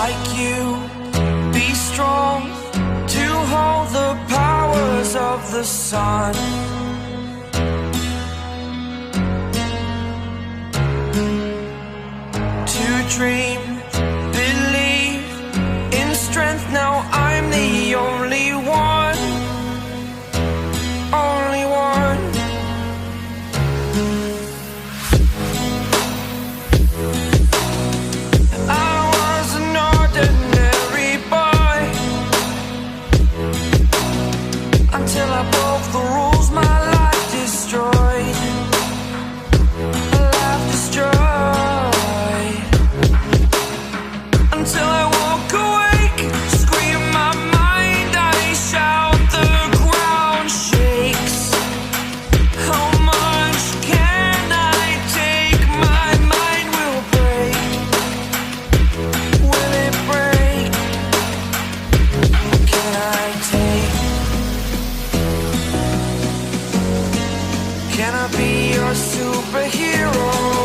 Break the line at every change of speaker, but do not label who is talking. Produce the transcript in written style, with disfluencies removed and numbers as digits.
like you, be strong to hold the powers of the sun. To dream, believe in strength, now I'm the only one, only one. I was an ordinary boy until I broke the rules, my life destroyed, life destroyed. Until I walk awake, scream my mind, I shout, the ground shakes. How much can I take? My mind will break. Will it break? Can I take? Can I be your superhero?